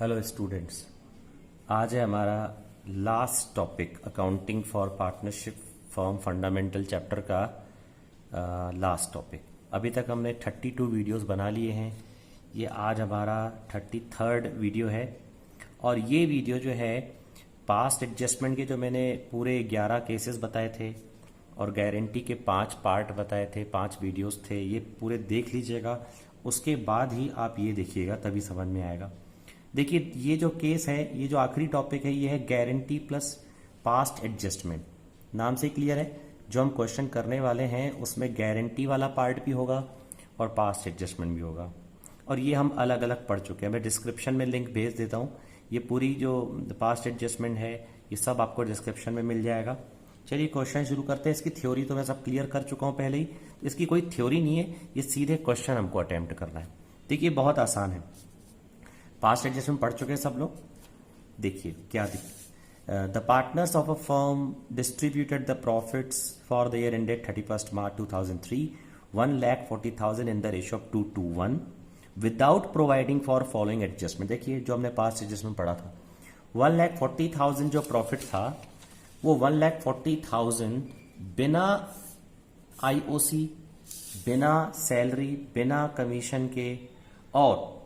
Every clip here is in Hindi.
हेलो स्टूडेंट्स, आज है हमारा last topic accounting for partnership firm fundamental chapter का लास्ट टॉपिक। अभी तक हमने 32 वीडियोस बना लिए हैं। ये आज हमारा 33rd वीडियो है और ये वीडियो जो है पास्ट एडजस्टमेंट के जो मैंने पूरे 11 केसेस बताए थे और गारंटी के 5 पार्ट बताए थे, 5 वीडियोस थे, ये पूरे देख लीजिएगा। उसके बाद ही आप ये देखिएगा, तभी समझ में आएगा। देखिए, ये जो केस है, ये जो आखिरी टॉपिक है, ये है गारंटी प्लस पास्ट एडजस्टमेंट। नाम से क्लियर है, जो हम क्वेश्चन करने वाले हैं उसमें गारंटी वाला पार्ट भी होगा और पास्ट एडजस्टमेंट भी होगा। और ये हम अलग अलग पढ़ चुके हैं। मैं डिस्क्रिप्शन में लिंक भेज देता हूँ। ये पूरी जो पास्ट एडजस्टमेंट है, ये सब आपको डिस्क्रिप्शन में मिल जाएगा। चलिए क्वेश्चन शुरू करते हैं। इसकी थ्योरी तो मैं सब क्लियर कर चुका हूँ पहले ही। इसकी कोई थ्योरी नहीं है, ये सीधे क्वेश्चन हमको अटेम्प्ट करना है। देखिए, बहुत आसान है। पास्ट एडजस्टमेंट पढ़ चुके हैं सब लोग। देखिए क्या the partners of a firm distributed the profits for the year ended 31 March 2003 1,40,000 in the ratio of 2:1 without providing for following adjustment. देखिए, जो हमने पास्ट एडजस्टमेंट पढ़ा था, 1,40,000 जो प्रॉफिट था, वो 1,40,000 बिना आईओसी, बिना सैलरी, बिना कमीशन के, और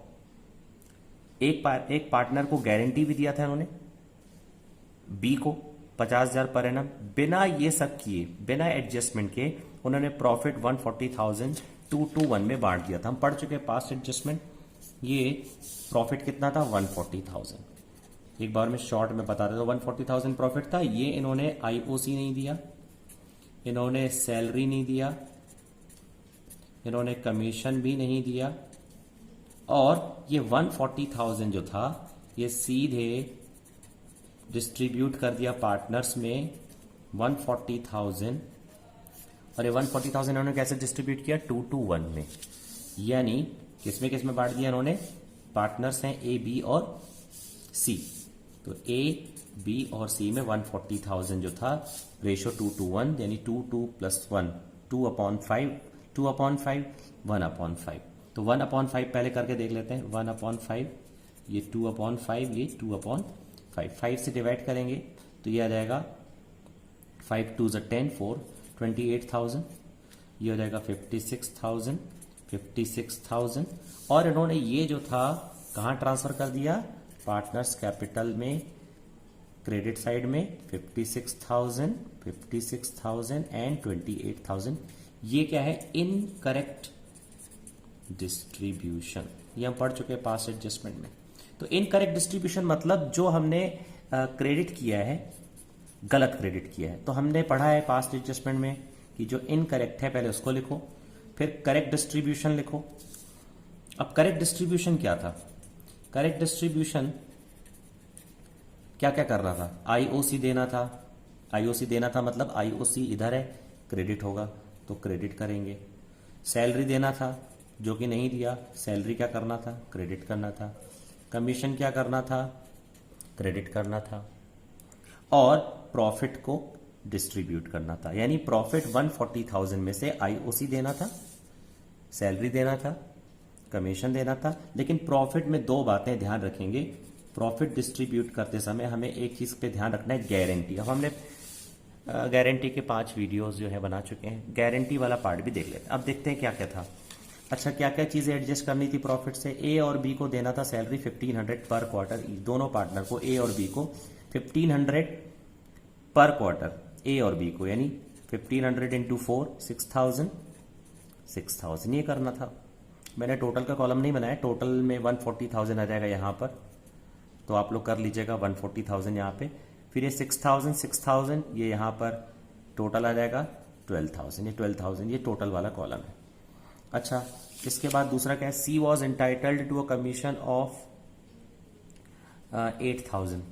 एक पार्टनर को गारंटी भी दिया था इन्होंने, बी को 50,000 पर एनम। बिना ये सब किए, बिना एडजस्टमेंट के, उन्होंने प्रॉफिट 140,000 2:1 में बांट दिया था। हम पढ़ चुके पास्ट एडजस्टमेंट। ये प्रॉफिट कितना था? 140,000। एक बार में शॉर्ट में बता देता हूं। 140,000 प्रॉफिट था। ये इन्होंने आईओसी नहीं दिया, इन्होंने सैलरी नहीं दिया, इन्होंने कमीशन भी नहीं दिया, और ये 140,000 जो था, ये सीधे डिस्ट्रीब्यूट कर दिया पार्टनर्स में 140,000। और ये 140,000 इन्होंने कैसे डिस्ट्रीब्यूट किया? 2:1 में। यानी किसमें किसमें बांट दिया इन्होंने? पार्टनर्स हैं ए, बी और सी। तो ए, बी और सी में 140,000 जो था, रेशो 2:1, यानी 2 + 1 2/5 2/5 1/5। तो 1/5 पहले करके देख लेते हैं। 1/5, ये 2/5, ये 2/5। 5 से डिवाइड करेंगे तो ये आ जाएगा 5 2 10 4 28,000। ये हो जाएगा 56,000। और इन्होंने ये जो था कहाँ ट्रांसफर कर दिया? पार्टनर्स कैपिटल में, क्रेडिट साइड में 56,000 एंड 28,000। ये क्या है? Incorrect distribution. ये हम पढ़ चुके हैं पास्ट एडजस्टमेंट में। तो इनकरेक्ट डिस्ट्रीब्यूशन मतलब जो हमने क्रेडिट किया है, गलत क्रेडिट किया है। तो हमने पढ़ा है पास्ट एडजस्टमेंट में कि जो इनकरेक्ट है पहले उसको लिखो, फिर करेक्ट डिस्ट्रीब्यूशन लिखो। अब करेक्ट डिस्ट्रीब्यूशन क्या था? करेक्ट डिस्ट्रीब्यूशन क्या क्या कर रहा था? आईओसी देना था। आईओसी देना था मतलब आईओसी इधर है, क्रेडिट होगा तो क्रेडिट करेंगे। सैलरी देना था, जो कि नहीं दिया। सैलरी क्या करना था? क्रेडिट करना था। कमीशन क्या करना था? क्रेडिट करना था। और प्रॉफिट को डिस्ट्रीब्यूट करना था। यानी प्रॉफिट 140,000 में से आईओसी देना था, सैलरी देना था, कमीशन देना था। लेकिन प्रॉफिट में 2 बातें ध्यान रखेंगे। प्रॉफिट डिस्ट्रीब्यूट करते समय हमें एक चीज पे ध्यान रखना है, गारंटी। अब हमने गारंटी के 5 वीडियोस जो है बना चुके हैं। गारंटी वाला पार्ट भी देख लेते हैं। अब देखते हैं क्या क्या था। अच्छा, क्या क्या चीजें एडजस्ट करनी थी प्रॉफिट से? ए और बी को देना था सैलरी 1,500 पर क्वार्टर। दोनों पार्टनर को, ए और बी को 1,500 पर क्वार्टर, ए और बी को, यानी 1,500 × 4 6,000 ये करना था। मैंने टोटल का कॉलम नहीं बनाया। टोटल में 140,000 आ जाएगा यहाँ पर, तो आप लोग कर लीजिएगा 140,000 यहाँ पे। फिर ये 6,000 ये यहाँ पर टोटल आ जाएगा 12,000। ये 12,000 ये टोटल वाला कॉलम है। अच्छा, इसके बाद दूसरा क्या है? She was entitled to a commission of 8,000।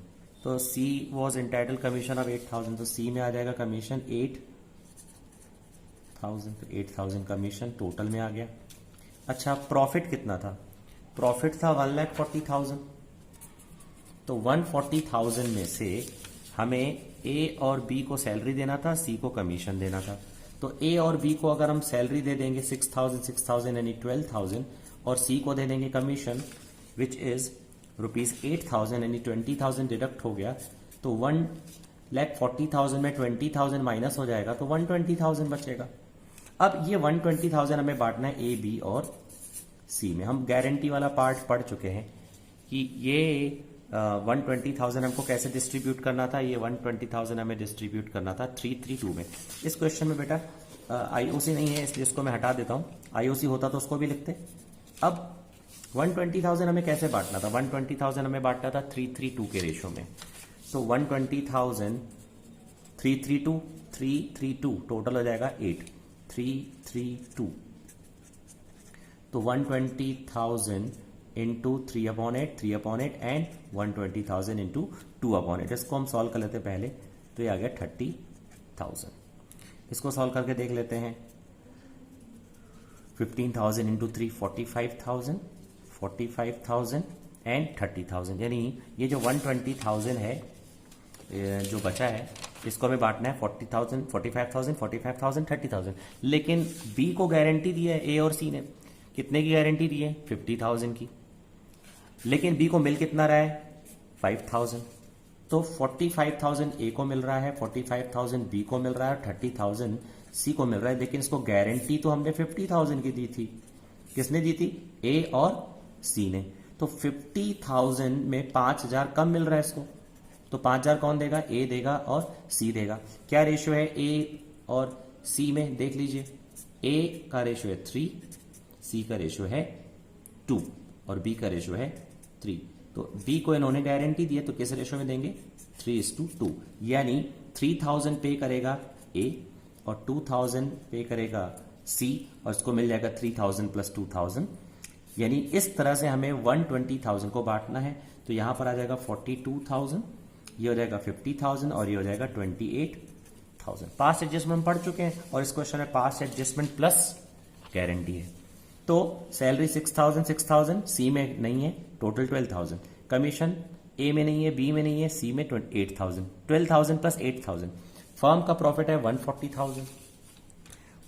तो she was entitled commission of 8,000, तो सी में आ जाएगा कमीशन 8,000। तो 8,000 कमीशन टोटल में आ गया। अच्छा, प्रॉफिट कितना था? प्रॉफिट था 1,40,000। तो 140,000 में से हमें ए और बी को सैलरी देना था, सी को कमीशन देना था। तो ए और बी को अगर हम सैलरी दे देंगे 6,000 यानी 12,000, और सी को दे देंगे कमीशन विच इज ₹8,000 यानी 20,000 डिडक्ट हो गया, तो 1,40,000 में 20,000 माइनस हो जाएगा तो 120,000 बचेगा। अब ये 120,000 हमें बांटना है ए, बी और सी में। हम गारंटी वाला पार्ट पढ़ चुके हैं कि ये 120,000 हमको कैसे डिस्ट्रीब्यूट करना था। ये 120,000 हमें डिस्ट्रीब्यूट करना था 332 में। इस क्वेश्चन में बेटा आईओसी नहीं है, इसलिए इसको मैं हटा देता हूं। आईओसी होता तो उसको भी लिखते। अब 120,000 हमें कैसे बांटना था? 120,000 हमें बांटना था 332 के रेशो में। तो 120,000 332 टोटल हो जाएगा 8, 332। तो 120,000 इंटू 3/8, 3/8 एंड 120,000 इंटू 2/8। इसको हम सॉल्व कर लेते हैं पहले, तो ये आ गया 30,000। इसको सॉल्व करके देख लेते हैं। 15,000 इंटू 3 45,000, 45,000 एंड 30,000। यानी ये जो 120,000 है जो बचा है, इसको हमें बांटना है 40,000, 45,000, 45,000, 30,000। लेकिन बी को गारंटी दी है ए और सी ने। कितने की गारंटी दी है? 50,000 की। लेकिन बी को मिल कितना रहा है? 5,000। तो 45,000 ए को मिल रहा है, 45,000 बी को मिल रहा है, 30,000 सी को मिल रहा है। लेकिन इसको गारंटी तो हमने 50,000 की दी थी। किसने दी थी? ए और सी ने। तो 50,000 में 5,000 कम मिल रहा है इसको, तो 5,000 कौन देगा? ए देगा और सी देगा। क्या रेशियो है ए और सी में? देख लीजिए, ए का रेशियो है 3, सी का रेशियो है 2 और बी का रेशियो है 3। तो बी को इन्होंने गारंटी दी है, तो किस रेशियो में देंगे? 3:2। यानी 3,000 पे करेगा ए और 2,000 पे करेगा सी, और इसको मिल जाएगा 3,000 प्लस 2,000। यानी इस तरह से हमें 120,000 को बांटना है। तो यहां पर आ जाएगा 42,000, ये हो जाएगा 50,000 और ये हो जाएगा 28,000। पास्ट एडजस्टमेंट हम पढ़ चुके हैं और इस क्वेश्चन में पास्ट एडजस्टमेंट प्लस गारंटी है। तो सैलरी 6,000 सी में नहीं है, टोटल 12,000। कमीशन ए में नहीं है, बी में नहीं है, सी में 8,000। 12,000 प्लस 8,000। फर्म का प्रॉफिट है 140,000।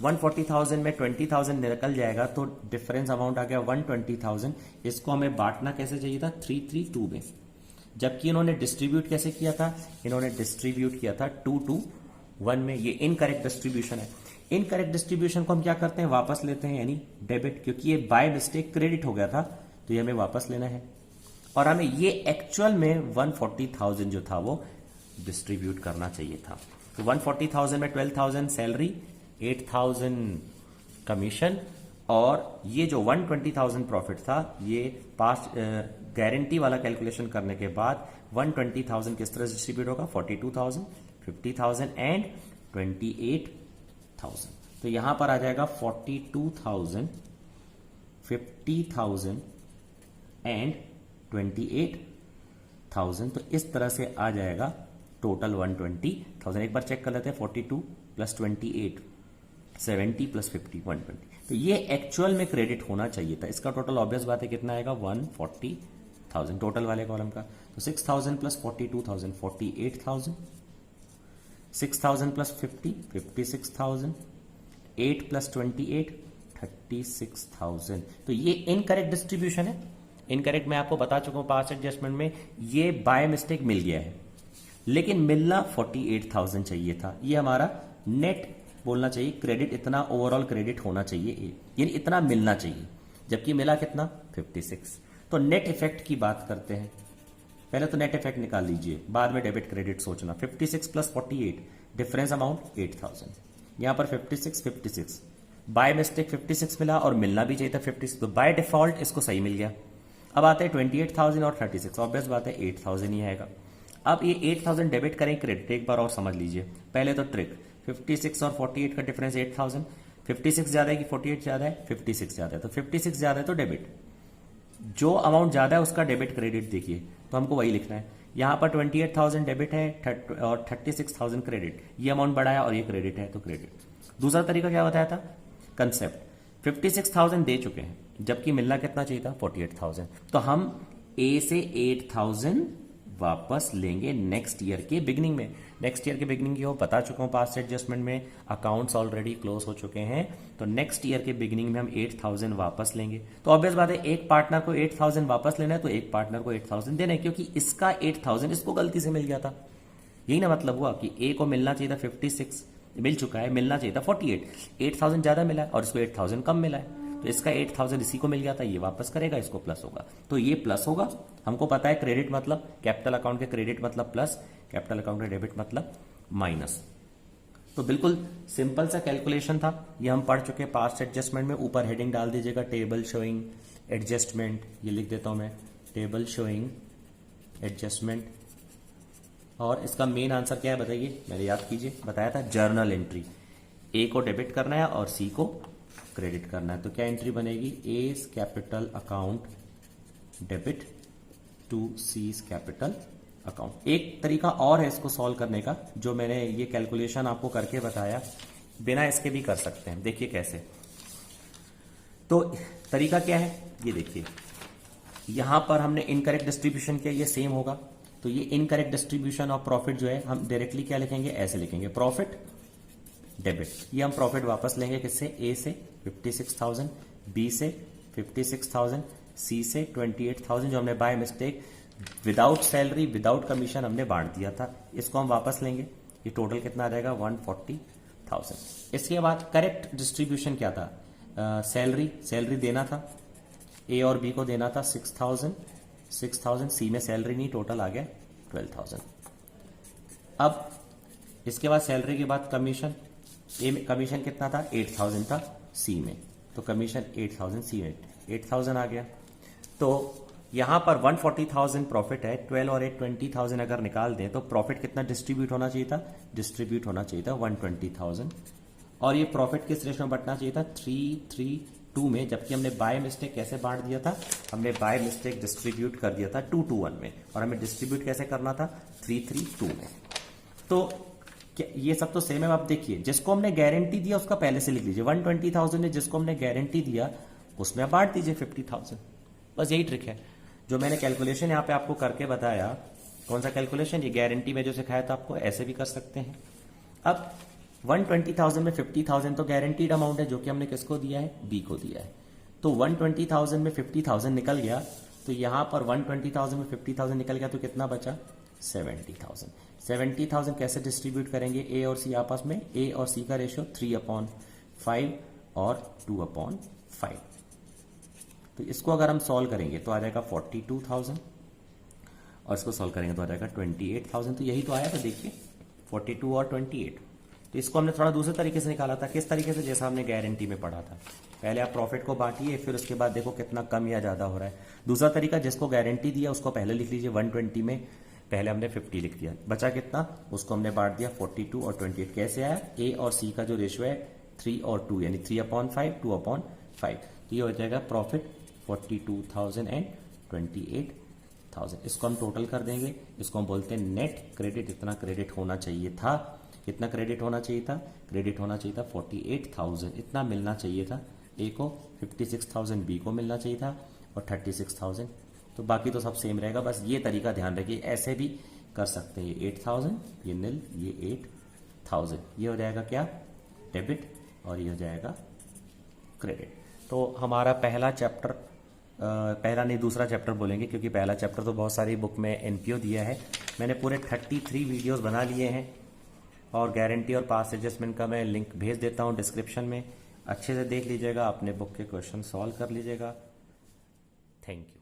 140,000 में 20,000 निकल जाएगा, तो डिफरेंस अमाउंट आ गया 120,000। इसको हमें बांटना कैसे चाहिए था? 332 में। जबकि इन्होंने डिस्ट्रीब्यूट कैसे किया था? इन्होंने डिस्ट्रीब्यूट किया था 2-1 में। ये इनकरेक्ट डिस्ट्रीब्यूशन है। इनकरेक्ट डिस्ट्रीब्यूशन को हम क्या करते हैं? वापस लेते हैं, यानी डेबिट, क्योंकि ये बाय मिस्टेक क्रेडिट हो गया था, तो ये हमें वापस लेना है। और हमें ये एक्चुअल में 140,000 जो था वो डिस्ट्रीब्यूट करना चाहिए था। तो 140,000 में 12,000 सैलरी, 8,000 कमीशन, और ये जो 120,000 प्रॉफिट था, ये पास्ट गारंटी वाला कैलकुलेशन करने के बाद 120,000 किस तरह डिस्ट्रीब्यूट होगा? 42,000, 50,000 एंड 28,000। तो यहां पर आ जाएगा 42,000, 50,000 एंड 28,000। तो इस तरह से आ जाएगा टोटल 120,000। एक बार चेक कर लेते हैं। 42 प्लस 28, 70 प्लस 50, 120। तो ये एक्चुअल में क्रेडिट होना चाहिए था। इसका टोटल ऑब्वियस बात है कितना आएगा? 140,000 टोटल वाले कॉलम का। तो 6,000 प्लस 42,000, 48,000, 6,000 प्लस 50, 56,000, 8 प्लस 28, 36,000। तो ये इनकरेक्ट डिस्ट्रीब्यूशन है। इनकरेक्ट मैं आपको बता चुका हूं पास्ट एडजस्टमेंट में, ये बाय मिस्टेक मिल गया है, लेकिन मिलना 48,000 चाहिए था। ये हमारा नेट बोलना चाहिए, क्रेडिट इतना ओवरऑल क्रेडिट होना चाहिए, यानी इतना मिलना चाहिए, जबकि मिला कितना? 56। तो नेट इफेक्ट की बात करते हैं। पहले तो नेट इफेक्ट निकाल लीजिए, बाद में डेबिट क्रेडिट सोचना। 56 प्लस 48, डिफरेंस अमाउंट 8,000। यहां पर 56 बाय मिस्टेक 56 मिला और मिलना भी चाहिए था 56, तो बाय डिफॉल्ट इसको सही मिल गया। अब आते हैं 28,000 और 36, ऑब्वियस बात है 8,000 ही आएगा। अब ये 8,000 डेबिट करें क्रेडिट, एक बार और समझ लीजिए। पहले तो ट्रिक, 56 और 48 का डिफरेंस 8,000। 56 ज्यादा है कि 48 ज्यादा है? 56 ज्यादा है, तो 56 ज्यादा है तो डेबिट। जो अमाउंट ज्यादा है उसका डेबिट क्रेडिट देखिए, तो हमको वही लिखना है। यहां पर 28,000 डेबिट है और 36,000 क्रेडिट। ये अमाउंट बढ़ाया और ये क्रेडिट है, तो क्रेडिट। दूसरा तरीका क्या बताया था? कंसेप्ट 56,000 दे चुके हैं, जबकि मिलना कितना चाहिए था? 48,000। तो हम ए से 8,000 वापस लेंगे नेक्स्ट ईयर के बिगनिंग में। नेक्स्ट ईयर के बिगनिंग की हो बता चुका हूं, पास्ट एडजस्टमेंट में अकाउंट्स ऑलरेडी क्लोज हो चुके हैं, तो नेक्स्ट ईयर के बिगनिंग में हम 8000 वापस लेंगे। तो ऑब्वियस बात है, एक पार्टनर को 8000 वापस लेना है तो एक पार्टनर को 8000 देना है, क्योंकि इसका 8000 इसको गलती से मिल गया था। यही ना मतलब हुआ कि ए को मिलना चाहिए था 56, मिल चुका है, मिलना चाहिए था 48, 8000 ज्यादा मिला है और इसको 8000 कम मिला है, तो इसका 8000 इसी को मिल गया था, ये वापस करेगा, इसको प्लस होगा, तो ये प्लस होगा। हमको पता है क्रेडिट मतलब, कैपिटल अकाउंट के क्रेडिट मतलब प्लस, कैपिटल अकाउंट के डेबिट मतलब माइनस। तो बिल्कुल सिंपल सा कैलकुलेशन था, ये हम पढ़ चुके पास्ट एडजस्टमेंट में। ऊपर हेडिंग डाल दीजिएगा टेबल शोइंग एडजस्टमेंट, ये लिख देता हूं मैं, टेबल शोइंग एडजस्टमेंट। और इसका मेन आंसर क्या है बताइए, मेरे याद कीजिए, बताया था जर्नल एंट्री, ए को डेबिट करना है और सी को क्रेडिट करना है। तो क्या एंट्री बनेगी, as capital account debit to cease capital account. एक तरीका और है इसको सॉल्व करने का, जो मैंने ये कैलकुलेशन आपको करके बताया, बिना इसके भी कर सकते हैं। देखिए कैसे, तो तरीका क्या है ये देखिए, यहां पर हमने इनकरेक्ट डिस्ट्रीब्यूशन किया, ये सेम होगा, तो ये इनकरेक्ट डिस्ट्रीब्यूशन ऑफ प्रॉफिट जो है हम डायरेक्टली क्या लिखेंगे, ऐसे लिखेंगे, प्रॉफिट डेबिट। ये हम प्रॉफिट वापस लेंगे किससे, ए से 56,000, बी से 56,000, सी से 28,000, जो हमने by mistake without salary without commission हमने बांट दिया था, इसको हम वापस लेंगे। ये टोटल कितना आ जाएगा, 140,000। इसके बाद करेक्ट डिस्ट्रीब्यूशन क्या था, सैलरी देना था, ए और बी को देना था 6,000, सी में सैलरी नहीं, टोटल आ गया 12,000। अब इसके बाद सैलरी के बाद कमीशन, ए में कमीशन कितना था, 8,000 था सी में, तो कमीशन 8,000 सी में 8,000 आ गया। तो यहां पर 140,000 प्रॉफिट है, 12 और 8 20,000 अगर निकाल दें तो प्रॉफिट कितना डिस्ट्रीब्यूट होना चाहिए था, डिस्ट्रीब्यूट होना चाहिए था 120,000। और ये प्रॉफिट किस रेशो में बंटना चाहिए था, 3:3:2 में, जबकि हमने बाय मिस्टेक कैसे बांट दिया था, हमने बाय मिस्टेक डिस्ट्रीब्यूट कर दिया था 2:1 में, और हमें डिस्ट्रीब्यूट कैसे करना था, 3:3:2 में। तो ये सब तो सेम है। आप देखिए, जिसको हमने गारंटी दिया उसका पहले से लिख लीजिए, 120,000 है, जिसको हमने गारंटी दिया उसमें आप बांट दीजिए 50,000, बस यही ट्रिक है जो मैंने कैलकुलेशन यहाँ पे आपको करके बताया। कौन सा कैलकुलेशन, ये गारंटी में जो सिखाया था आपको, ऐसे भी कर सकते हैं। अब 120,000 में 50,000 तो गारंटीड अमाउंट है, जो कि हमने किसको दिया है, बी को दिया है। तो 120,000 में 50,000 निकल गया, तो यहां पर 120,000 में 50,000 निकल गया, तो कितना बचा, 70,000। 70,000 कैसे डिस्ट्रीब्यूट करेंगे, ए और सी आपस में, ए और सी का रेशियो 3/5 और 2/5। तो इसको अगर हम सॉल्व करेंगे तो आ जाएगा 42,000, और इसको सॉल्व करेंगे तो आ जाएगा 28,000। तो यही तो आया था, देखिए 42 और 28। तो इसको हमने थोड़ा दूसरे तरीके से निकाला था, किस तरीके से, जैसा हमने गारंटी में पढ़ा था। पहले आप प्रॉफिट को बांटिए, फिर उसके बाद देखो कितना कम या ज्यादा हो रहा है। दूसरा तरीका, जिसको गारंटी दिया उसको पहले लिख लीजिए, 120 में पहले हमने 50 लिख दिया, बचा कितना, उसको हमने बांट दिया 42 और 28। कैसे आया, ए और सी का जो रेशियो है 3 और 2, यानी 3/5 2/5, तो ये हो जाएगा प्रॉफिट 42,000 एंड 28,000। इसको हम टोटल कर देंगे, इसको हम बोलते हैं नेट क्रेडिट। इतना क्रेडिट होना चाहिए था, कितना क्रेडिट होना चाहिए था, क्रेडिट होना चाहिए था 48,000, इतना मिलना चाहिए था ए को, 56,000 बी को मिलना चाहिए था, और 36,000। तो बाकी तो सब सेम रहेगा, बस ये तरीका ध्यान रखिए, ऐसे भी कर सकते हैं। ये 8,000, ये नील, ये 8,000, ये हो जाएगा क्या, डेबिट, और ये हो जाएगा क्रेडिट। तो हमारा पहला चैप्टर, पहला नहीं दूसरा चैप्टर बोलेंगे, क्योंकि पहला चैप्टर तो बहुत सारी बुक में एनपीओ दिया है, मैंने पूरे 33 वीडियोस बना लिए हैं, और गारंटी और पास एडजस्टमेंट का मैं लिंक भेज देता हूं डिस्क्रिप्शन में, अच्छे से देख लीजिएगा, अपने बुक के क्वेश्चन सॉल्व कर लीजिएगा। Thank you.